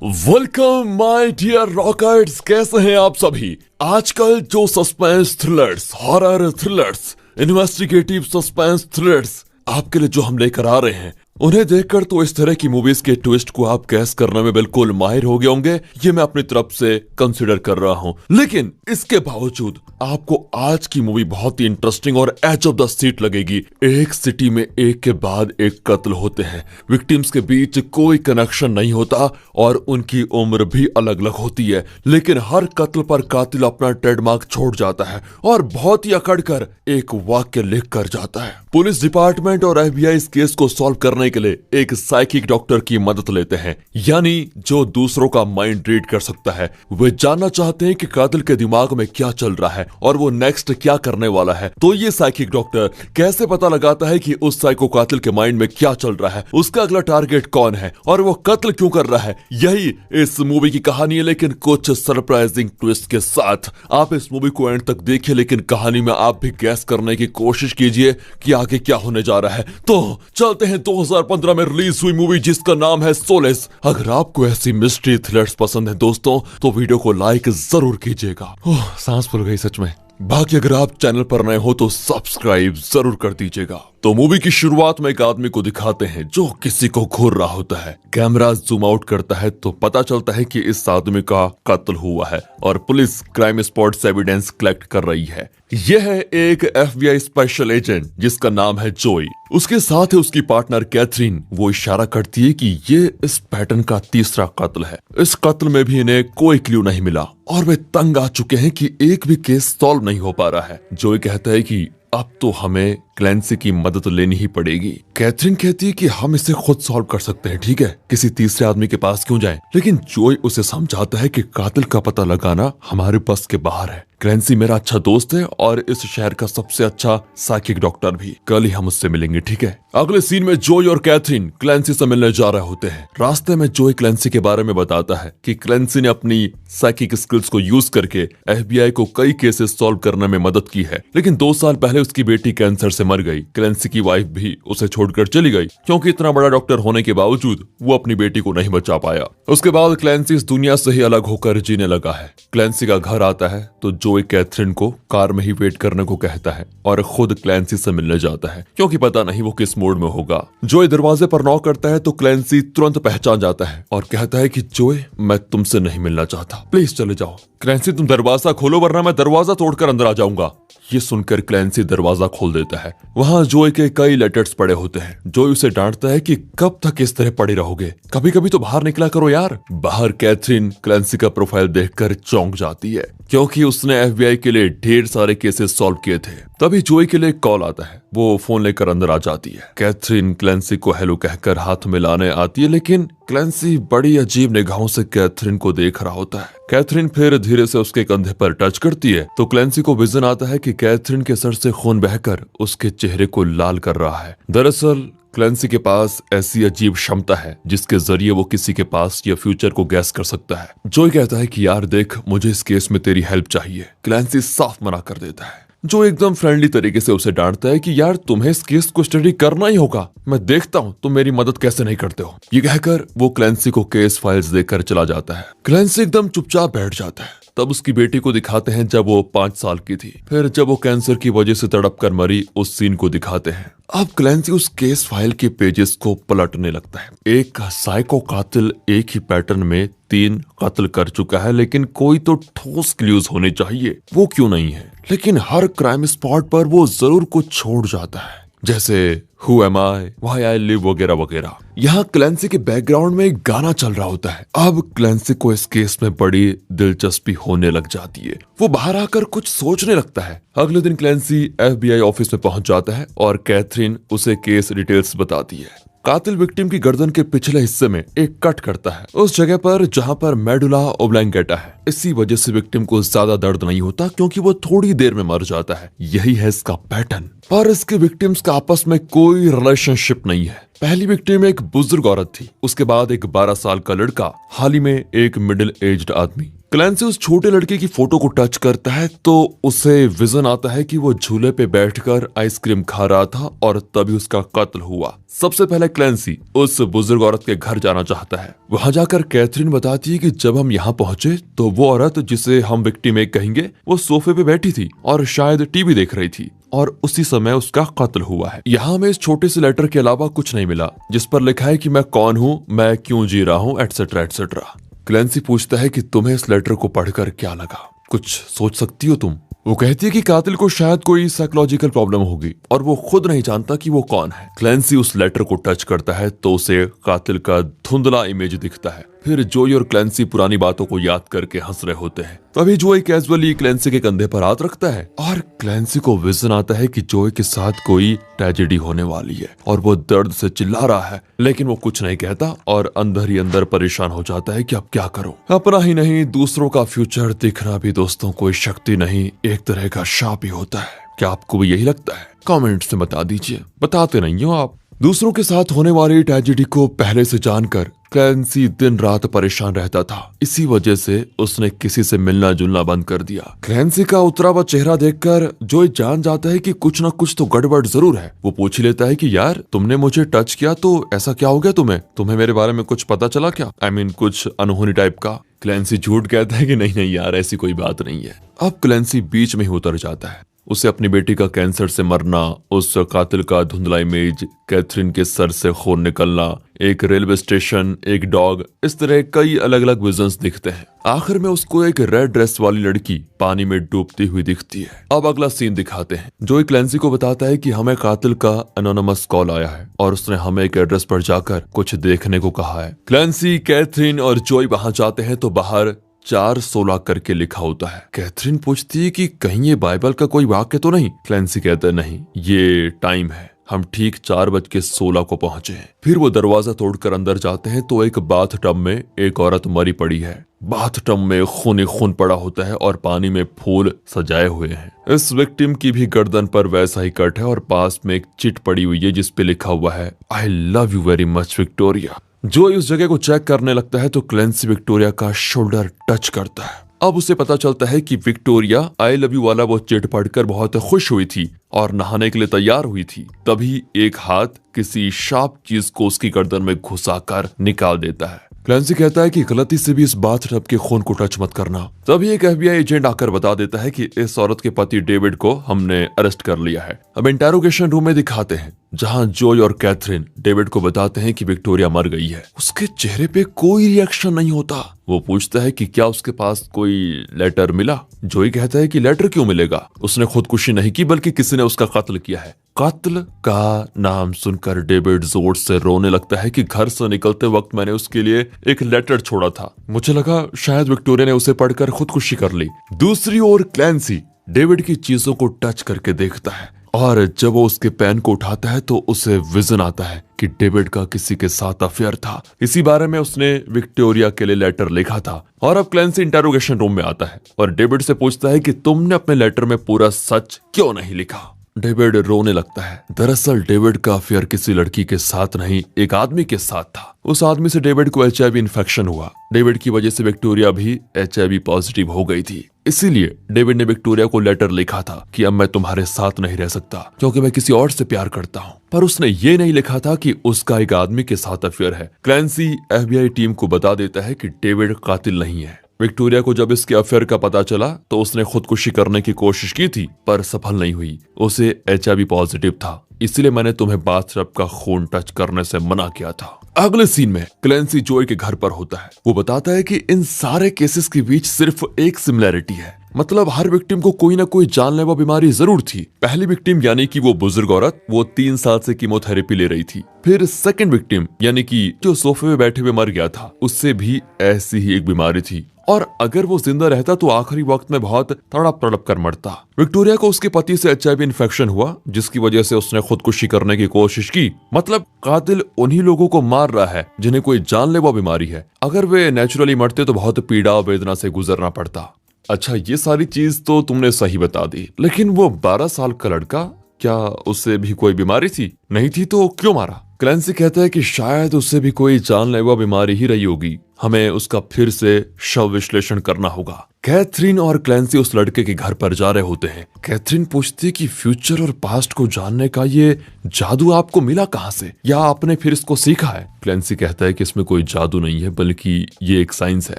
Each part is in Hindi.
वेलकम माय डियर रॉकर्स, कैसे हैं आप सभी। आजकल जो suspense thrillers, horror thrillers, investigative suspense thrillers आपके लिए जो हम लेकर आ रहे हैं, उन्हें देखकर तो इस तरह की मूवीज के ट्विस्ट को आप गैस करने में बिल्कुल माहिर हो गए होंगे। ये मैं अपनी तरफ से कंसिडर कर रहा हूं, लेकिन इसके बावजूद आपको आज की मूवी बहुत ही इंटरेस्टिंग और एज ऑफ द सीट लगेगी। एक सिटी में एक के बाद एक कत्ल होते हैं, विक्टिम्स के बीच कोई कनेक्शन नहीं होता और उनकी उम्र भी अलग अलग होती है, लेकिन हर कत्ल पर कातिल अपना ट्रेडमार्क छोड़ जाता है और बहुत ही अकड़ कर एक वाक्य लिख कर जाता है। पुलिस डिपार्टमेंट और FBI इस केस को सॉल्व करने के लिए एक साइकिक डॉक्टर की मदद लेते हैं, यानी जो दूसरों का माइंड रीड कर सकता है। वे जानना चाहते हैं कि कातिल के दिमाग में क्या चल रहा है और वो नेक्स्ट क्या करने वाला है। तो ये साइकिक डॉक्टर कैसे पता लगाता है कि उस साइको कातिल के माइंड में क्या चल रहा है, उसका अगला टारगेट कौन है और वो कत्ल क्यों कर रहा है। यही इस मूवी की कहानी है, लेकिन कुछ सरप्राइजिंग ट्विस्ट के साथ। आप इस मूवी को एंड तक देखिए, लेकिन कहानी में आप भी गैस करने की कोशिश कीजिए कि आगे क्या होने जा रहा है। तो चलते हैं 2015 में रिलीज हुई मूवी जिसका नाम है सोलेस। अगर आपको ऐसी मिस्ट्री थ्रिलर्स पसंद है दोस्तों, तो वीडियो को लाइक जरूर कीजिएगा। सांस फूल गई सच में। बाकी अगर आप चैनल पर नए हो तो सब्सक्राइब जरूर कर दीजिएगा। तो मूवी की शुरुआत में एक आदमी को दिखाते हैं जो किसी को घूर रहा होता है। कैमरा जूम आउट करता है तो पता चलता है कि इस आदमी का कत्ल हुआ है और पुलिस क्राइम स्पॉट से एविडेंस कलेक्ट कर रही है। यह है एक FBI स्पेशल एजेंट जिसका नाम है जोई। उसके साथ है उसकी पार्टनर कैथरीन। वो इशारा करती है कि ये इस पैटर्न का तीसरा कत्ल है। इस कत्ल में भी इन्हें कोई क्लू नहीं मिला और वे तंग आ चुके हैं कि एक भी केस सॉल्व नहीं हो पा रहा है। जोई कहता है कि अब तो हमें क्लैंसी की मदद लेनी ही पड़ेगी। कैथरीन कहती है कि हम इसे खुद सॉल्व कर सकते हैं, ठीक है, किसी तीसरे आदमी के पास क्यों जाएं? लेकिन जोई उसे समझाता है कि कातिल का पता लगाना हमारे बस के बाहर है। क्लैंसी मेरा अच्छा दोस्त है और इस शहर का सबसे अच्छा साइकिक डॉक्टर भी। कल ही हम उससे मिलेंगे, ठीक है। अगले सीन में जोई और कैथरीन क्लैंसी से मिलने जा रहे होते हैं। रास्ते में जोई क्लैंसी के बारे में बताता है कि क्लैंसी ने अपनी साइकिक स्किल्स को यूज करके FBI को कई केसेस सॉल्व करने में मदद की है, लेकिन 2 साल पहले उसकी बेटी कैंसर से मर गई। क्लैंसी की वाइफ भी उसे छोड़कर चली गई क्योंकि इतना बड़ा डॉक्टर होने के बावजूद वो अपनी बेटी को नहीं बचा पाया। उसके बाद क्लैंसी इस दुनिया से ही अलग होकर जीने लगा है। क्लैंसी का घर आता है तो जोई कैथरीन को कार में ही वेट करने को कहता है और खुद क्लैंसी से मिलने जाता है क्योंकि पता नहीं वो किस मूड में होगा। जोई दरवाजे पर नॉक करता है तो क्लैंसी तुरंत पहचान जाता है और कहता है कि जोई, मैं तुमसे नहीं मिलना चाहता, प्लीज चले जाओ। क्लैंसी, तुम दरवाजा खोलो वरना मैं दरवाजा तोड़कर अंदर आ जाऊंगा। ये सुनकर क्लैंसी दरवाजा खोल देता है। वहाँ जोई के कई लेटर्स पड़े होते हैं। जोई उसे डांटता है कि कब तक इस तरह पड़े रहोगे, कभी कभी तो बाहर निकला करो यार। बाहर कैथरीन क्लैंसी का प्रोफाइल देखकर चौंक जाती है क्योंकि उसने FBI के लिए ढेर सारे केसेस सॉल्व किए थे। तभी जोई के लिए कॉल आता है। वो फोन लेकर अंदर आ जाती है। कैथरीन क्लैंसी को हेलो कहकर हाथ मिलाने आती है, लेकिन क्लैंसी बड़ी अजीब निगाहों से कैथरीन को देख रहा होता है। कैथरीन फिर धीरे से उसके कंधे पर टच करती है तो क्लैंसी को विजन आता है कि कैथरीन के सर से खून बहकर उसके चेहरे को लाल कर रहा है। दरअसल क्लैंसी के पास ऐसी अजीब क्षमता है जिसके जरिए वो किसी के पास या फ्यूचर को गैस कर सकता है। जोई कहता है कि यार देख, मुझे इस केस में तेरी हेल्प चाहिए। क्लैंसी साफ मना कर देता है। जो एकदम फ्रेंडली तरीके से उसे डांटता है कि यार तुम्हें इस केस को स्टडी करना ही होगा, मैं देखता हूँ तुम मेरी मदद कैसे नहीं करते हो। ये कहकर वो क्लैंसी को केस फाइल्स देकर चला जाता है। क्लैंसी एकदम चुपचाप बैठ जाता है। तब उसकी बेटी को दिखाते हैं जब वो 5 साल की थी। फिर जब वो कैंसर की वजह से तड़प कर मरी, उस सीन को दिखाते हैं। अब क्लैंसी उस केस फाइल के पेजेस को पलटने लगता है। एक साइको कातिल एक ही पैटर्न में 3 कत्ल कर चुका है, लेकिन कोई तो ठोस क्लूज होने चाहिए। वो क्यों नहीं है, लेकिन हर क्राइम स्पॉट पर वो जरूर कुछ छोड़ जाता है, जैसे Who am I, Why I live वगैरह वगैरह। यहाँ क्लैंसी के बैकग्राउंड में एक गाना चल रहा होता है। अब क्लैंसी को इस केस में बड़ी दिलचस्पी होने लग जाती है। वो बाहर आकर कुछ सोचने लगता है। अगले दिन क्लैंसी FBI ऑफिस में पहुंच जाता है और कैथरीन उसे केस डिटेल्स बताती है। कातिल विक्टिम की गर्दन के पिछले हिस्से में एक कट करता है, उस जगह पर जहां पर मेडुला ओब्लांगेटा है। इसी वजह से विक्टिम को ज्यादा दर्द नहीं होता क्योंकि वो थोड़ी देर में मर जाता है। यही है इसका पैटर्न। पर इसके विक्टिम्स का आपस में कोई रिलेशनशिप नहीं है। पहली विक्टिम एक बुजुर्ग औरत थी, उसके बाद एक 12 साल का लड़का, हाल ही में एक मिडिल एज्ड आदमी। क्लैंसी उस छोटे लड़के की फोटो को टच करता है तो उसे विजन आता है कि वो झूले पे बैठकर आइसक्रीम खा रहा था और तभी उसका कत्ल हुआ। सबसे पहले क्लैंसी उस बुजुर्ग औरत के घर जाना चाहता है। वहां जाकर कैथरीन बताती है कि जब हम यहाँ पहुंचे तो वो औरत जिसे हम विक्टिम एक कहेंगे वो सोफे पे बैठी थी और शायद टीवी देख रही थी और उसी समय उसका कत्ल हुआ है। यहाँ हमें इस छोटे से लेटर के अलावा कुछ नहीं मिला जिस पर लिखा है कि मैं कौन हूँ, मैं क्यों जी रहा हूँ, एटसेट्रा एटसेट्रा। क्लैंसी पूछता है कि तुम्हें इस लेटर को पढ़कर क्या लगा, कुछ सोच सकती हो तुम? वो कहती है कि कातिल को शायद कोई साइकोलॉजिकल प्रॉब्लम होगी और वो खुद नहीं जानता कि वो कौन है। क्लैंसी उस लेटर को टच करता है तो उसे कातिल का धुंधला इमेज दिखता है। फिर जोई और क्लैंसी पुरानी बातों को याद करके हंस रहे होते हैं। तभी जोई कैजुअली क्लैंसी के कंधे पर हाथ रखता है और क्लैंसी को विजन आता है कि जोई के साथ कोई ट्रेजेडी होने वाली है और वो दर्द से चिल्ला रहा है, लेकिन वो कुछ नहीं कहता और अंदर ही अंदर परेशान हो जाता है कि अब क्या करूं। अपना ही नहीं दूसरों का फ्यूचर दिखना भी दोस्तों कोई शक्ति नहीं, एक तरह का शाप ही होता है। क्या आपको भी यही लगता है? कमेंट से बता दीजिए, बताते नहीं हो आप। दूसरों के साथ होने वाली ट्रेजेडी को पहले से जानकर क्लैंसी दिन रात परेशान रहता था। इसी वजह से उसने किसी से मिलना जुलना बंद कर दिया। क्लैंसी का उतरा हुआ चेहरा देखकर जोई जान जाता है कि कुछ ना कुछ तो गड़बड़ जरूर है। वो पूछ लेता है कि यार तुमने मुझे टच किया तो ऐसा क्या हो गया तुम्हें मेरे बारे में कुछ पता चला क्या? कुछ अनहोनी टाइप का। क्लैंसी झूठ कहता है कि नहीं यार ऐसी कोई बात नहीं है। अब क्लैंसी बीच में ही उतर जाता है। उसे अपनी बेटी का कैंसर से मरना, उस कातिल का धुंधला इमेज, कैथरीन के सर से खून निकलना, एक रेलवे स्टेशन, एक डॉग, इस तरह कई अलग अलग विजन्स दिखते हैं। आखिर में उसको एक रेड ड्रेस वाली लड़की पानी में डूबती हुई दिखती है। अब अगला सीन दिखाते हैं। जोई क्लैंसी को बताता है कि हमें कातिल का एनोनिमस कॉल आया है और उसने हमें एक एड्रेस पर जाकर कुछ देखने को कहा है। क्लैंसी, कैथरीन और जोई वहां जाते हैं तो बाहर 4:16 करके लिखा होता है। कैथरीन पूछती है कि कहीं ये बाइबल का कोई वाक्य तो नहीं? क्लैंसी कहता है नहीं, ये टाइम है, हम ठीक 4:16 को पहुंचे हैं। फिर वो दरवाजा तोड़कर अंदर जाते हैं तो एक बाथ टब में एक औरत मरी पड़ी है। बाथ टब में खून ही खून पड़ा होता है और पानी में फूल सजाए हुए हैं। इस विक्टिम की भी गर्दन पर वैसा ही कट है और पास में एक चिट पड़ी हुई है जिसपे लिखा हुआ है I love you very much Victoria. जो उस जगह को चेक करने लगता है तो क्लैंसी विक्टोरिया का शोल्डर टच करता है। अब उसे पता चलता है कि विक्टोरिया आई लव यू वाला वो चिट पढ़कर बहुत खुश हुई थी और नहाने के लिए तैयार हुई थी। तभी एक हाथ किसी शार्प चीज को उसकी गर्दन में घुसाकर निकाल देता है। क्लैंसी कहता है कि गलती से भी इस बाथ टब के खून को टच मत करना। तभी एक FBI एजेंट आकर बता देता है कि इस औरत के पति डेविड को हमने अरेस्ट कर लिया है। अब इंटेरोगेशन रूम में दिखाते हैं जहां जोई और कैथरीन डेविड को बताते हैं कि विक्टोरिया मर गई है। उसके चेहरे पे कोई रिएक्शन नहीं होता। वो पूछता है कि क्या उसके पास कोई लेटर मिला? जोई कहता है कि लेटर क्यों मिलेगा, उसने खुदकुशी नहीं की बल्कि किसी ने उसका कत्ल किया है। कत्ल का नाम सुनकर डेविड जोर से रोने लगता है कि घर से निकलते वक्त मैंने उसके लिए एक लेटर छोड़ा था, मुझे लगा शायद विक्टोरिया ने उसे पढ़कर खुदकुशी कर ली। दूसरी ओर क्लैंसी डेविड की चीजों को टच करके देखता है और जब वो उसके पेन को उठाता है तो उसे विजन आता है कि डेविड का किसी के साथ अफेयर था। इसी बारे में उसने विक्टोरिया के लिए लेटर लिखा था। और अब क्लैंसी इंटेरोगेशन रूम में आता है और डेविड से पूछता है कि तुमने अपने लेटर में पूरा सच क्यों नहीं लिखा? डेविड रोने लगता है। दरअसल डेविड का अफेयर किसी लड़की के साथ नहीं, एक आदमी के साथ था। उस आदमी से डेविड को HIV इन्फेक्शन हुआ। डेविड की वजह से विक्टोरिया भी HIV पॉजिटिव हो गई थी। इसीलिए डेविड ने विक्टोरिया को लेटर लिखा था कि अब मैं तुम्हारे साथ नहीं रह सकता क्योंकि मैं किसी और से प्यार करता हूँ। पर उसने ये नहीं लिखा था कि उसका एक आदमी के साथ अफेयर है। क्लैंसी FBI टीम को बता देता है कि डेविड कातिल नहीं है। विक्टोरिया को जब इसके अफेयर का पता चला तो उसने खुदकुशी करने की कोशिश की थी पर सफल नहीं हुई। उसे HIV पॉजिटिव था, इसलिए मैंने तुम्हें बाथटब का खून टच करने से मना किया था। अगले सीन में क्लैंसी जोई के घर पर होता है। वो बताता है कि इन सारे केसेस के बीच सिर्फ एक सिमिलैरिटी है, मतलब हर विक्टिम को कोई ना कोई जानलेवा बीमारी जरूर थी। पहली विक्टिम यानी कि वो बुजुर्ग औरत, वो 3 साल से कीमोथेरेपी ले रही थी। फिर सेकंड विक्टिम यानी कि जो सोफे में बैठे हुए मर गया था, उससे भी ऐसी ही एक बीमारी थी और अगर वो जिंदा रहता तो आखिरी वक्त में बहुत तड़प तड़प कर मरता। विक्टोरिया को उसके पति से HIV इन्फेक्शन हुआ जिसकी वजह से उसने खुदकुशी करने की कोशिश की। मतलब कातिल उन्हीं लोगों को मार रहा है जिन्हें कोई जानलेवा बीमारी है। अगर वे नेचुरली मरते तो बहुत पीड़ा और वेदना से गुजरना पड़ता। अच्छा, ये सारी चीज तो तुमने सही बता दी, लेकिन वो 12 साल का लड़का, क्या उससे भी कोई बीमारी थी? नहीं थी तो क्यों मारा? क्लैंसी कहता है कि शायद उससे भी कोई जानलेवा बीमारी ही रही होगी, हमें उसका फिर से शव विश्लेषण करना होगा। कैथरीन और क्लैंसी उस लड़के के घर पर जा रहे होते हैं। कैथरीन पूछती है कि फ्यूचर और पास्ट को जानने का ये जादू आपको मिला कहां से, या आपने फिर इसको सीखा है? क्लैंसी कहता है कि इसमें कोई जादू नहीं है, बल्कि ये एक साइंस है,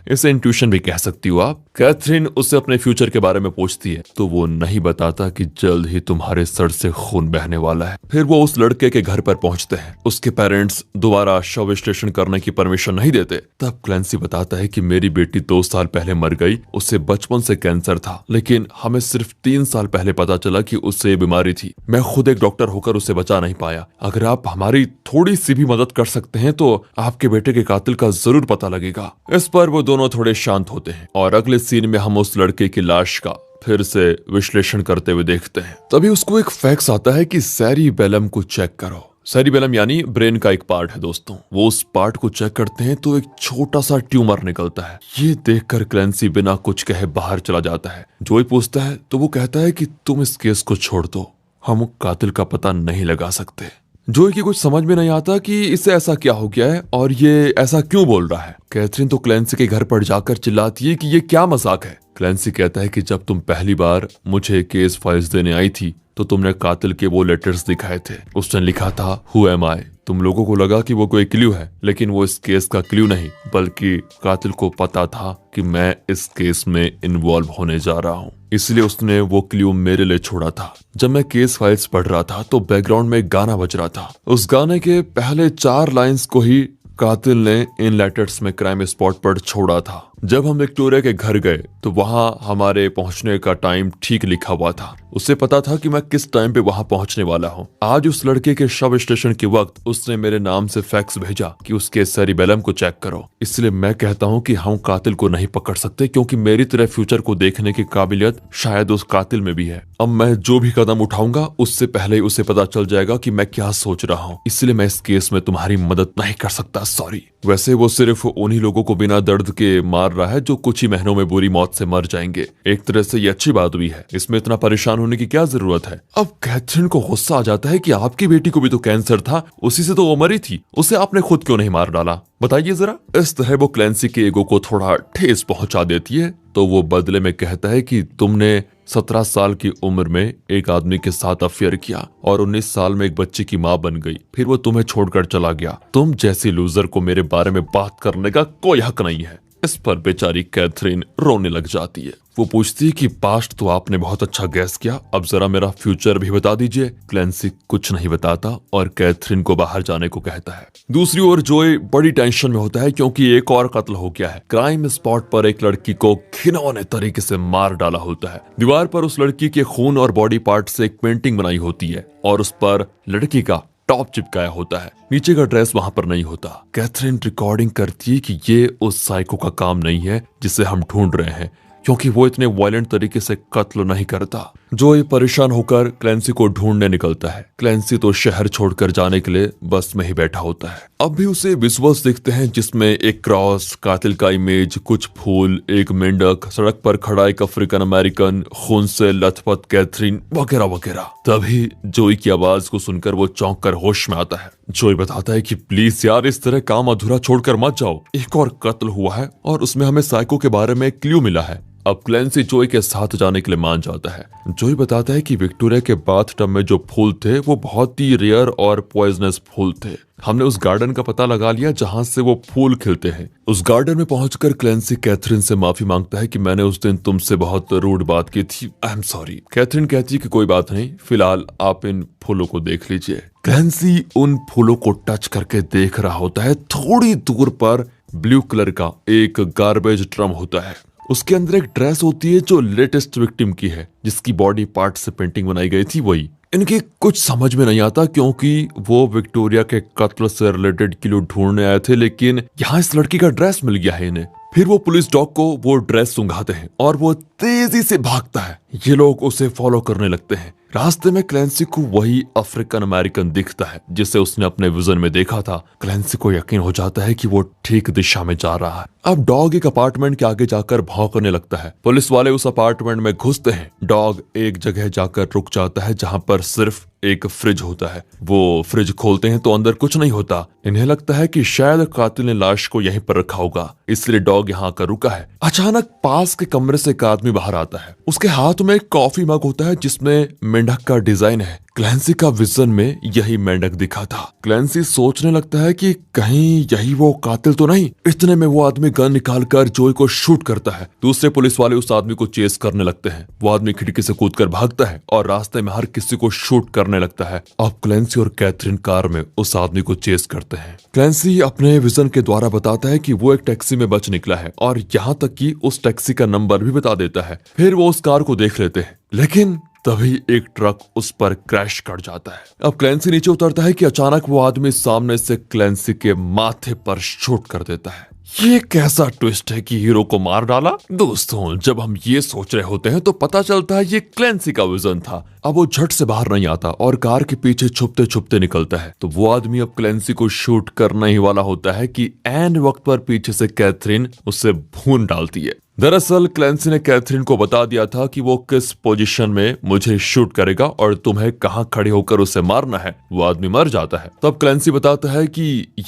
इसे इंट्यूशन भी कह सकती हो आप। कैथरीन उससे अपने फ्यूचर के बारे में पूछती है तो वो नहीं बताता कि जल्द ही तुम्हारे सर से खून बहने वाला है। फिर वो उस लड़के के घर पर पहुंचते हैं। उसके पेरेंट्स दोबारा शव विश्लेषण करने की परमिशन नहीं देते। तब क्लैंसी बताता है कि मेरी बेटी 2 साल पहले मर गई, उसे बचपन से कैंसर था, लेकिन हमें सिर्फ 3 साल पहले पता चला कि उससे ये बीमारी थी। मैं खुद एक डॉक्टर होकर उसे बचा नहीं पाया। अगर आप हमारी थोड़ी सी भी मदद कर सकते हैं तो आपके बेटे के कातिल का जरूर पता लगेगा। इस पर वो दोनों थोड़े शांत होते हैं और अगले सीन में हम उस लड़के की लाश का फिर से विश्लेषण करते हुए देखते हैं। तभी उसको एक फैक्स आता है कि सेरिबेलम को चेक करो। सेरिबेलम यानी ब्रेन का एक पार्ट है दोस्तों। वो उस पार्ट को चेक करते हैं तो एक छोटा सा ट्यूमर निकलता है। ये देखकर क्लैंसी बिना कुछ कहे बाहर चला जाता है। जोई पूछता है तो वो कहता है कि तुम इस केस को छोड़ दो, हम कातिल का पता नहीं लगा सकते। जोई की कुछ समझ में नहीं आता कि इसे ऐसा क्या हो गया है और ये ऐसा क्यों बोल रहा है। कैथरीन तो क्लैंसी के घर पर जाकर चिल्लाती है कि ये क्या मजाक है। क्लैंसी कहता है कि जब तुम पहली बार मुझे केस फाइल्स देने आई थी तो तुमने कातिल के वो लेटर्स दिखाए थे। उसने लिखा था हु एम आई। तुम लोगों को लगा कि वो कोई क्ल्यू है, लेकिन वो इस केस का क्ल्यू नहीं, बल्कि कातिल को पता था कि मैं इस केस में इन्वॉल्व होने जा रहा हूँ, इसलिए उसने वो क्ल्यू मेरे लिए छोड़ा था। जब मैं केस फाइल्स पढ़ रहा था तो बैकग्राउंड में एक गाना बज रहा था। उस गाने के पहले 4 लाइंस को ही कातिल ने इन लेटर्स में क्राइम स्पॉट पर छोड़ा था। जब हम विक्टोरिया के घर गए तो वहां हमारे पहुंचने का टाइम ठीक लिखा हुआ था। उसे पता था कि मैं किस टाइम पे वहां पहुंचने वाला हूं। आज उस लड़के के शव स्टेशन के वक्त उसने मेरे नाम से फैक्स भेजा कि उसके सेरिबेलम को चेक करो। इसलिए मैं कहता हूं कि हम कातिल को नहीं पकड़ सकते, क्योंकि मेरी तरह फ्यूचर को देखने की काबिलियत शायद उस कातिल में भी है। अब मैं जो भी कदम उठाऊंगा उससे पहले ही उसे पता चल जाएगा कि मैं क्या सोच रहा हूँ, इसलिए मैं इस केस में तुम्हारी मदद नहीं कर सकता, सॉरी। वैसे वो सिर्फ उन्हीं लोगों को बिना दर्द के मार रहा है जो कुछ ही महीनों में बुरी मौत से मर जाएंगे। एक तरह से ये अच्छी बात भी है, इसमें इतना परेशान होने की क्या जरूरत है। अब कैथरीन को गुस्सा आ जाता है कि आपकी बेटी को भी तो कैंसर था, उसी से तो वो मरी थी, उसे आपने खुद क्यों नहीं मार डाला, बताइए जरा। इस तरह वो क्लैंसी के ईगो को थोड़ा ठेस पहुंचा देती है। तो वो बदले में कहता है कि तुमने 17 साल की उम्र में एक आदमी के साथ अफेयर किया और 19 साल में एक बच्चे की माँ बन गई, फिर वो तुम्हें छोड़कर चला गया। तुम जैसी लूजर को मेरे बारे में बात करने का कोई हक नहीं है। इस पर बेचारी कैथरीन रोने लग जाती है। वो पूछती है कि पास्ट तो आपने बहुत अच्छा गैस किया, अब जरा मेरा फ्यूचर भी बता दीजिए। क्लैंसी कुछ नहीं बताता और कैथरीन को बाहर जाने को कहता है। दूसरी ओर जोई बड़ी टेंशन में होता है क्योंकि एक और कत्ल हो गया है। क्राइम स्पॉट पर एक लड़की को घिनौने तरीके से मार डाला होता है। दीवार पर उस लड़की के खून और बॉडी पार्ट से एक पेंटिंग बनाई होती है और उस पर लड़की का टॉप चिपकाया होता है, नीचे का ड्रेस वहां पर नहीं होता। कैथरीन रिकॉर्डिंग करती है कि ये उस साइको का काम नहीं है जिसे हम ढूंढ रहे हैं, क्योंकि वो इतने वायलेंट तरीके से कत्ल नहीं करता। जोई परेशान होकर क्लैंसी को ढूंढने निकलता है। क्लैंसी तो शहर छोड़कर जाने के लिए बस में ही बैठा होता है। अब भी उसे विजुअल्स दिखते हैं जिसमें एक क्रॉस, कातिल का इमेज, कुछ फूल, एक मेंढक, सड़क पर खड़ा एक अफ्रीकन अमेरिकन, खून से लथपथ कैथरीन वगैरह वगैरह। तभी जोई की आवाज को सुनकर वो चौंक कर होश में आता है। जोई बताता है कि प्लीज यार, इस तरह काम अधूरा छोड़कर मत जाओ, एक और कत्ल हुआ है और उसमें हमें साइको के बारे में एक क्लू मिला है। अब क्लैंसी जोई के साथ जाने के लिए मान जाता है। जोई बताता है कि विक्टोरिया के बाथटब में जो फूल थे वो बहुत ही रेयर और पॉइजनस फूल थे। हमने उस गार्डन का पता लगा लिया जहां से वो फूल खिलते हैं। उस गार्डन में पहुंचकर क्लैंसी कैथरीन से माफी मांगता है कि मैंने उस दिन तुमसे बहुत रूड बात की थी, आई एम सॉरी। कैथरीन कहती है कि कोई बात नहीं, फिलहाल आप इन फूलों को देख लीजिए। क्लैंसी उन फूलों को टच करके देख रहा होता है। थोड़ी दूर पर ब्लू कलर का एक गार्बेज ड्रम होता है। उसके अंदर एक ड्रेस होती है जो लेटेस्ट विक्टिम की है, जिसकी बॉडी पार्ट से पेंटिंग बनाई गई थी वही। इनके कुछ समझ में नहीं आता क्योंकि वो विक्टोरिया के कत्ल से रिलेटेड क्लू ढूंढने आए थे, लेकिन यहाँ इस लड़की का ड्रेस मिल गया है इन्हें। फिर वो पुलिस डॉग को वो ड्रेस सुंघाते हैं और वो तेजी से भागता है। ये लोग उसे फॉलो करने लगते हैं। रास्ते में क्लैंसी को वही अफ्रीकन अमेरिकन दिखता है जिसे उसने अपने विजन में देखा था। क्लैंसी को यकीन हो जाता है कि वो ठीक दिशा में जा रहा है। अब डॉग एक अपार्टमेंट के आगे जाकर भौंकने लगता है। पुलिस वाले उस अपार्टमेंट में घुसते हैं। डॉग एक जगह जाकर रुक जाता है जहां पर सिर्फ एक फ्रिज होता है। वो फ्रिज खोलते हैं तो अंदर कुछ नहीं होता। इन्हें लगता है कि शायद कातिल ने लाश को यहीं पर रखा होगा, इसलिए डॉग यहाँ आकर रुका है। अचानक पास के कमरे से एक आदमी बाहर आता है। उसके हाथ में एक कॉफी मग होता है जिसमें मेंढक का डिजाइन है। क्लैंसी का विजन में यही मेंढक दिखा था। क्लैंसी सोचने लगता है कि कहीं यही वो कातिल तो नहीं। इतने में वो आदमी गन निकालकर जोई को शूट करता है। दूसरे पुलिस वाले उस आदमी को चेस करने लगते हैं। वो आदमी खिड़की से कूदकर भागता है और रास्ते में हर किसी को शूट करने लगता है। अब क्लैंसी और कैथरीन कार में उस आदमी को चेस करते हैं। क्लैंसी अपने विजन के द्वारा बताता है कि वो एक टैक्सी में बच निकला है और यहाँ तक कि उस टैक्सी का नंबर भी बता देता है। फिर वो उस कार को देख लेते हैं, लेकिन तभी एक ट्रक उस पर क्रैश कर जाता है। अब क्लैंसी नीचे उतरता है कि अचानक वो आदमी सामने से क्लैंसी के माथे पर शूट कर देता है। ये कैसा ट्विस्ट है कि हीरो को मार डाला। दोस्तों, जब हम ये सोच रहे होते हैं तो पता चलता है ये क्लैंसी का विजन था। अब वो झट से बाहर नहीं आता और कार के पीछे छुपते छुपते निकलता है। तो वो आदमी अब क्लैंसी को शूट करने ही वाला होता है कि एंड वक्त पर पीछे से कैथरीन उसे भून डालती है। दरअसल क्लैंसी ने कैथरीन को बता दिया था कि वो किस पोजीशन में मुझे शूट करेगा और तुम्हें कहां खड़े होकर उसे मारना है। वो आदमी मर जाता है। तब क्लैंसी बताता है कि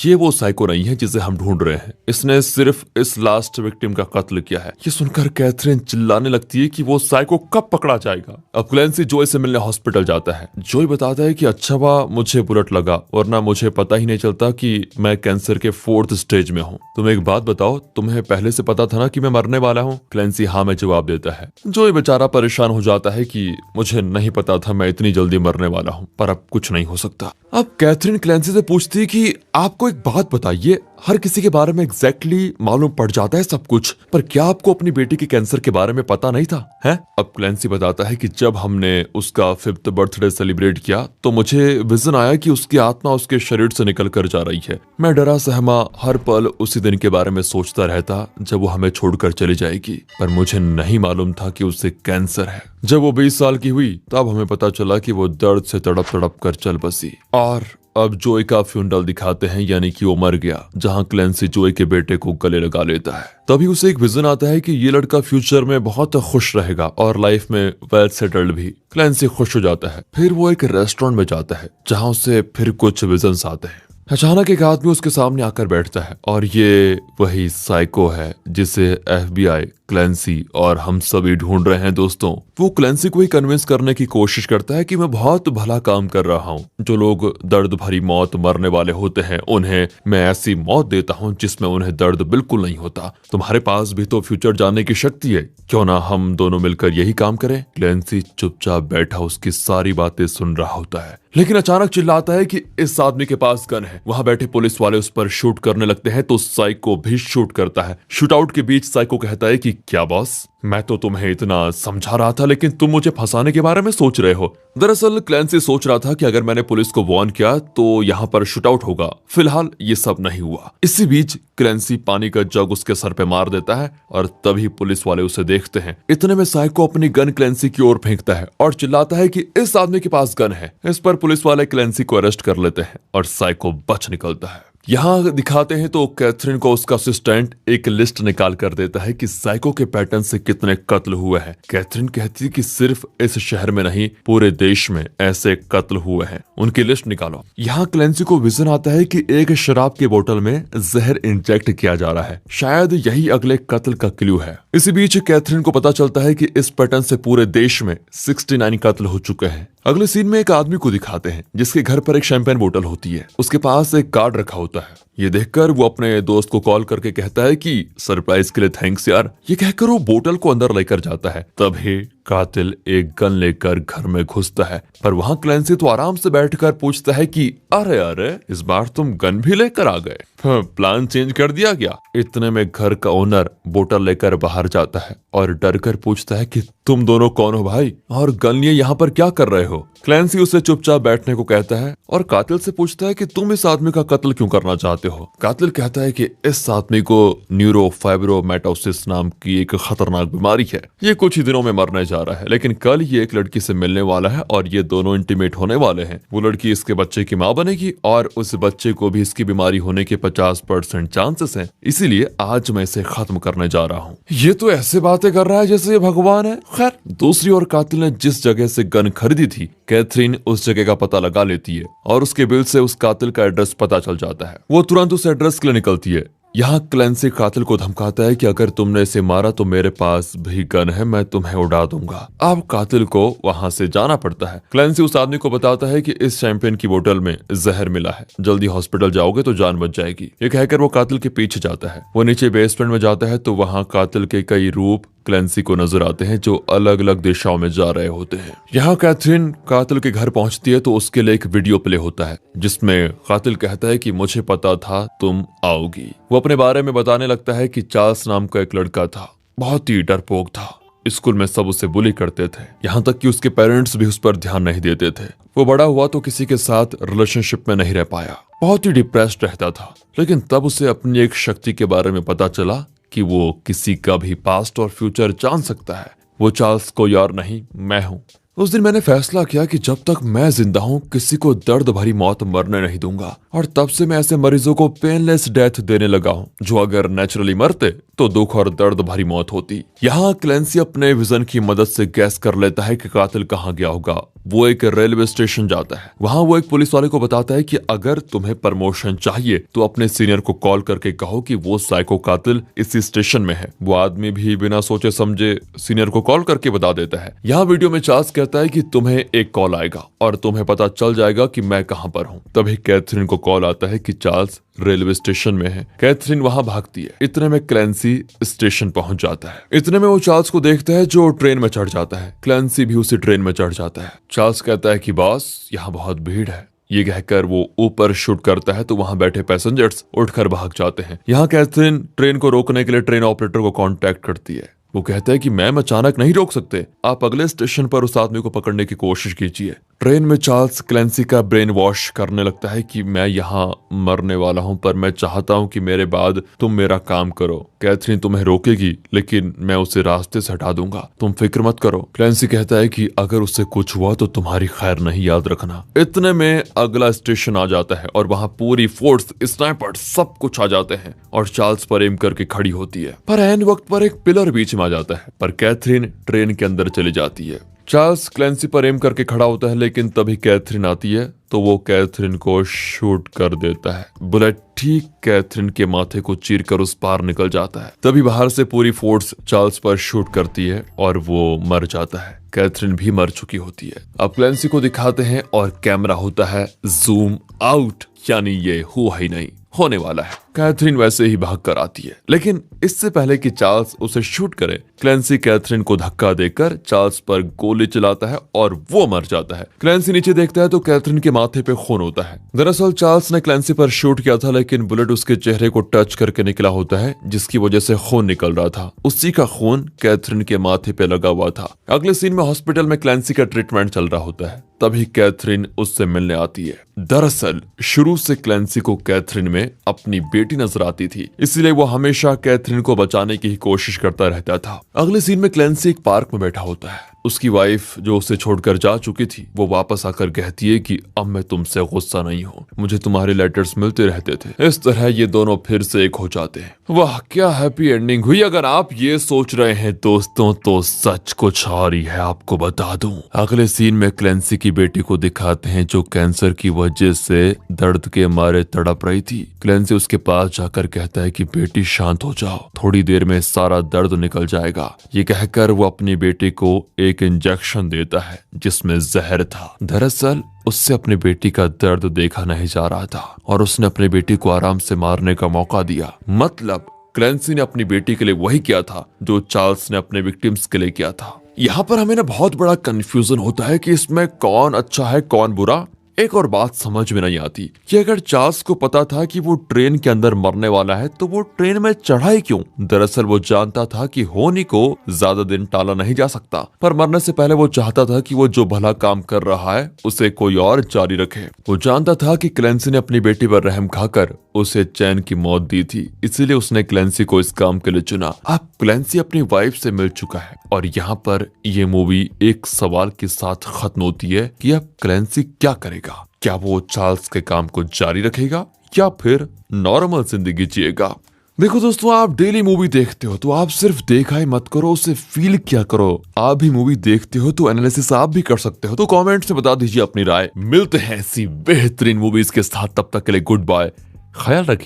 ये वो साइको नहीं है जिसे हम ढूंढ रहे हैं। इसने सिर्फ इस लास्ट विक्टिम का कत्ल किया है। ये सुनकर कैथरीन चिल्लाने लगती है कि वो साइको कब पकड़ा जाएगा। अब क्लैंसी जोई से मिलने हॉस्पिटल जाता है। जोई बताता है कि अच्छा हुआ मुझे बुलेट लगा, वरना मुझे पता ही नहीं चलता कि मैं कैंसर के 4th स्टेज में हूँ। तुम एक बात बताओ, तुम्हें पहले से पता था ना कि मैं मरने वाला हूँ? क्लैंसी हाँ में जवाब देता है। जोई बेचारा परेशान हो जाता है कि मुझे नहीं पता था मैं इतनी जल्दी मरने वाला हूँ, पर अब कुछ नहीं हो सकता। अब कैथरीन क्लैंसी से पूछती है कि आपको एक बात बताइए, हर किसी के बारे में एग्जैक्टली मालूम पड़ जाता है सब कुछ, पर क्या आपको अपनी बेटी के कैंसर के बारे में पता नहीं था? है? अब क्लैंसी बताता है कि जब हमने उसका 5th बर्थडे सेलिब्रेट किया तो मुझे विजन आया कि उसकी आत्मा उसके शरीर से निकल कर जा रही है। मैं डरा सहमा हर पल उसी दिन के बारे में सोचता रहता जब वो हमें छोड़कर चली जाएगी, पर मुझे नहीं मालूम था कि उसे कैंसर है। जब वो 20 साल की हुई तब हमें पता चला कि वो दर्द से तड़प तड़प कर चल बसी। और अब जोई का फ्यूनरल दिखाते हैं, यानी कि वो मर गया, जहां क्लैंसी जोई के बेटे को गले लगा लेता है। तभी उसे एक विजन आता है कि ये लड़का फ्यूचर में बहुत खुश रहेगा और लाइफ में वेल सेटल्ड भी। क्लैंसी खुश हो जाता है। फिर वो एक रेस्टोरेंट में जाता है जहां उसे फिर कुछ विजन्स आते हैं। अचानक एक आदमी उसके सामने आकर बैठता है और ये वही साइको है जिसे FBI, क्लैंसी और हम सभी ढूंढ रहे हैं। दोस्तों, वो क्लैंसी को ही कन्विंस करने की कोशिश करता है कि मैं बहुत भला काम कर रहा हूँ। जो लोग दर्द भरी मौत मरने वाले होते हैं उन्हें मैं ऐसी मौत देता हूँ जिसमें उन्हें दर्द बिल्कुल नहीं होता। तुम्हारे पास भी तो फ्यूचर जानने की शक्ति है, क्यों ना हम दोनों मिलकर यही काम करें? क्लैंसी चुपचाप बैठा उसकी सारी बातें सुन रहा होता है, लेकिन अचानक चिल्लाता है कि इस आदमी के पास गन है। वहां बैठे पुलिस वाले उस पर शूट करने लगते हैं तो साइको भी शूट करता है। शूटआउट के बीच साइको कहता है कि क्या बॉस, मैं तो तुम्हें इतना समझा रहा था लेकिन तुम मुझे फंसाने के बारे में सोच रहे हो। दरअसल क्लैंसी सोच रहा था कि अगर मैंने पुलिस को वार्न किया तो यहाँ पर शूटआउट होगा। फिलहाल ये सब नहीं हुआ। इसी बीच क्लैंसी पानी का जग उसके सर पे मार देता है और तभी पुलिस वाले उसे देखते हैं। इतने में साइको अपनी गन क्लैंसी की ओर फेंकता है और चिल्लाता है कि इस आदमी के पास गन है। इस पर पुलिस वाले क्लैंसी को अरेस्ट कर लेते हैं और साइको बच निकलता है। यहाँ दिखाते हैं तो कैथरीन को उसका असिस्टेंट एक लिस्ट निकाल कर देता है कि साइको के पैटर्न से कितने कत्ल हुए हैं। कैथरीन कहती है कि सिर्फ इस शहर में नहीं पूरे देश में ऐसे कत्ल हुए हैं, उनकी लिस्ट निकालो। यहाँ क्लैंसी को विजन आता है कि एक शराब की बोतल में जहर इंजेक्ट किया जा रहा है, शायद यही अगले कत्ल का क्लू है। इसी बीच कैथरीन को पता चलता है कि इस पैटर्न से पूरे देश में 69 कत्ल हो चुके हैं। अगले सीन में एक आदमी को दिखाते हैं जिसके घर पर एक शैंपेन बोतल होती है। उसके पास एक कार्ड रखा होता है। ये देखकर वो अपने दोस्त को कॉल करके कहता है कि सरप्राइज के लिए थैंक्स यार। ये कहकर वो बोतल को अंदर लेकर जाता है। तभी कातिल एक गन लेकर घर में घुसता है, पर वहां क्लैंसी तो आराम से बैठकर पूछता है कि अरे अरे इस बार तुम गन भी लेकर आ गए, प्लान चेंज कर दिया क्या? इतने में घर का ओनर बोतल लेकर बाहर जाता है और डर कर पूछता है कि तुम दोनों कौन हो भाई और गन लिए यहाँ पर क्या कर रहे हो? क्लैंसी उसे चुपचाप बैठने को कहता है और कातिल से पूछता है कि तुम इस आदमी का कत्ल क्यों करना चाहते हो? कातिल कहता है कि इस आदमी को न्यूरोफाइब्रोमेटोसिस नाम की एक खतरनाक बीमारी है। ये कुछ ही दिनों में मरने जा रहा है, लेकिन कल ये एक लड़की से मिलने वाला है और ये दोनों इंटीमेट होने वाले हैं। वो लड़की इसके बच्चे की माँ बनेगी और उस बच्चे को भी इसकी बीमारी होने के 50% चांसेस हैं, इसीलिए आज मैं इसे खत्म करने जा रहा हूँ। ये तो ऐसे बातें कर रहा है जैसे ये भगवान है। खैर, दूसरी ओर कातिल ने जिस जगह से गन खरीदी थी कैथरीन उस जगह का पता लगा लेती है और उसके बिल से उस कातिल का एड्रेस पता चल जाता है। वो तुरंत उस एड्रेस के लिए निकलती है। यहाँ क्लेंसी कातिल को धमकाता है कि अगर तुमने इसे मारा तो मेरे पास भी गन है, मैं तुम्हें उड़ा दूंगा। अब कातिल को वहां से जाना पड़ता है। क्लेंसी उस आदमी को बताता है कि इस शैंपेन की बोतल में जहर मिला है, जल्दी हॉस्पिटल जाओगे तो जान बच जाएगी। ये कहकर वो कातिल के पीछे जाता है। वो नीचे बेसमेंट में जाता है तो वहाँ कातिल के कई रूप क्लेंसी को नजर आते हैं जो अलग अलग दिशाओं में जा रहे होते हैं। यहाँ कैथरीन कातिल के घर पहुंचती है तो उसके लिए एक वीडियो प्ले होता है जिसमें कातिल कहता है कि मुझे पता था तुम आओगी। वो अपने बारे में बताने लगता है कि चार्ल्स नाम का एक लड़का था, बहुत ही डरपोक था, स्कूल में सब उसे बुली करते थे, यहाँ तक कि उसके पेरेंट्स भी उस पर ध्यान नहीं देते थे। वो बड़ा हुआ तो किसी के साथ रिलेशनशिप में नहीं रह पाया, बहुत ही डिप्रेस्ड रहता था। लेकिन तब उसे अपनी एक शक्ति के बारे में पता चला कि वो किसी का भी पास्ट और फ्यूचर जान सकता है। वो चार्ल्स कोई और नहीं, मैं हूँ। उस दिन मैंने फैसला किया कि जब तक मैं जिंदा हूँ किसी को दर्द भरी मौत मरने नहीं दूंगा, और तब से मैं ऐसे मरीजों को पेनलेस डेथ देने लगा हूँ जो अगर नेचुरली मरते तो दुख और दर्द भरी मौत होती। यहाँ क्लेंसी अपने विजन की मदद से गैस कर लेता है कि कातिल कहाँ गया होगा। वो एक रेलवे स्टेशन जाता है। वहाँ वो एक पुलिस वाले को बताता है कि अगर तुम्हें प्रमोशन चाहिए तो अपने सीनियर को कॉल करके कहो कि वो साइको कातिल इसी स्टेशन में है। वो आदमी भी बिना सोचे समझे सीनियर को कॉल करके बता देता है। यहाँ वीडियो में चार्ल्स कहता है कि तुम्हें एक कॉल आएगा और तुम्हें पता चल जाएगा कि मैं कहाँ पर हूँ। तभी कैथरीन को कॉल आता है कि चार्ल्स रेलवे स्टेशन में है। कैथरीन वहां भागती है। इतने में क्लेंसी स्टेशन पहुंच जाता है। इतने में वो चार्ल्स को देखता है जो ट्रेन में चढ़ जाता है। क्लेंसी भी उसी ट्रेन में चढ़ जाता है। चार्ल्स कहता है कि बॉस यहाँ बहुत भीड़ है। ये कहकर वो ऊपर शूट करता है तो वहां बैठे पैसेंजर्स उठकर भाग जाते हैं। यहाँ कैथरीन ट्रेन को रोकने के लिए ट्रेन ऑपरेटर को कांटेक्ट करती है। वो कहता है कि मैम अचानक नहीं रोक सकते, आप अगले स्टेशन पर उस आदमी को पकड़ने की कोशिश कीजिए। ट्रेन में चार्ल्स क्लेंसी का ब्रेन वॉश करने लगता है कि मैं यहाँ मरने वाला हूँ पर मैं चाहता हूँ कि मेरे बाद तुम मेरा काम करो। कैथरीन तुम्हें रोकेगी लेकिन मैं उसे रास्ते से हटा दूंगा, तुम फिक्र मत करो। क्लेंसी कहता है कि अगर उससे कुछ हुआ तो तुम्हारी खैर नहीं, याद रखना। इतने में अगला स्टेशन आ जाता है और वहाँ पूरी फोर्स, स्नाइपर्स सब कुछ आ जाते हैं और चार्ल्स पर एम करके खड़ी होती है। पर ऐन वक्त पर एक पिलर बीच में आ जाता है पर कैथरीन ट्रेन के अंदर चली जाती है। चार्ल्स क्लेंसी पर एम करके खड़ा होता है लेकिन तभी कैथरीन आती है तो वो कैथरीन को शूट कर देता है। बुलेट ठीक कैथरीन के माथे को चीरकर उस पार निकल जाता है। तभी बाहर से पूरी फोर्स चार्ल्स पर शूट करती है और वो मर जाता है। कैथरीन भी मर चुकी होती है। अब क्लेंसी को दिखाते हैं और कैमरा होता है जूम आउट, यानी ये हुआ ही नहीं, होने वाला है। कैथरीन वैसे ही भाग कर आती है लेकिन इससे पहले कि चार्ल्स उसे शूट करे, क्लेंसी कैथरीन को धक्का देकर चार्ल्स पर गोली चलाता है और वो मर जाता है। क्लेंसी नीचे देखता है तो कैथरीन के माथे पे खून होता है। दरअसल चार्ल्स ने क्लेंसी पर शूट किया था लेकिन बुलेट उसके चेहरे को टच करके निकला होता है जिसकी वजह से खून निकल रहा था। उसी का खून कैथरीन के माथे पे लगा हुआ था। अगले सीन में हॉस्पिटल में क्लेंसी का ट्रीटमेंट चल रहा होता है। तभी कैथरीन उससे मिलने आती है। दरअसल शुरू से क्लेंसी को कैथरीन में अपनी बेटी नजर आती थी, इसलिए वो हमेशा कैथरीन को बचाने की ही कोशिश करता रहता था। अगले सीन में क्लेंसी एक पार्क में बैठा होता है। उसकी वाइफ जो उसे छोड़कर जा चुकी थी वो वापस आकर कहती है कि अब मैं तुमसे गुस्सा नहीं हूँ, मुझे तुम्हारे लेटर्स मिलते रहते थे। इस तरह ये दोनों फिर से एक हो जाते हैं। वाह क्या हैप्पी एंडिंग हुई। अगर आप ये सोच रहे हैं दोस्तों तो सच कुछ और ही है, आपको बता दूं। अगले सीन में क्लेंसी की बेटी को दिखाते हैं जो कैंसर की वजह से दर्द के मारे तड़प रही थी। क्लेंसी उसके पास जाकर कहता है कि बेटी शांत हो जाओ, थोड़ी देर में सारा दर्द निकल जाएगा। ये कहकर वो अपनी बेटी को एक इंजेक्शन देता है जिसमें जहर था। दरअसल उससे अपनी बेटी का दर्द देखा नहीं जा रहा था और उसने अपनी बेटी को आराम से मारने का मौका दिया। मतलब क्लेंसी ने अपनी बेटी के लिए वही किया था जो चार्ल्स ने अपने विक्टिम्स के लिए किया था। यहाँ पर हमें ना बहुत बड़ा कंफ्यूजन होता है कि इसमें कौन अच्छा है कौन बुरा। एक और बात समझ में नहीं आती कि अगर चार्ल्स को पता था कि वो ट्रेन के अंदर मरने वाला है तो वो ट्रेन में चढ़ा ही क्यों? दरअसल वो जानता था कि होनी को ज्यादा दिन टाला नहीं जा सकता, पर मरने से पहले वो चाहता था कि वो जो भला काम कर रहा है उसे कोई और जारी रखे। वो जानता था कि क्लेंसी ने अपनी बेटी पर रहम खाकर उसे चैन की मौत दी थी, इसीलिए उसने क्लेंसी को इस काम के लिए चुना। अब क्लेंसी अपनी वाइफ से मिल चुका है और यहाँ पर ये मूवी एक सवाल के साथ खत्म होती है कि अब क्लेंसी क्या करेगा। क्या वो चार्ल्स के काम को जारी रखेगा या फिर नॉर्मल जिंदगी जिएगा? देखो दोस्तों, आप डेली मूवी देखते हो तो आप सिर्फ देखा ही मत करो, उसे फील क्या करो। आप भी मूवी देखते हो तो एनालिसिस आप भी कर सकते हो। तो कमेंट्स में बता दीजिए अपनी राय। मिलते हैं ऐसी बेहतरीन मूवीज के साथ, तब तक के लिए गुड बाय, ख्याल रखिए।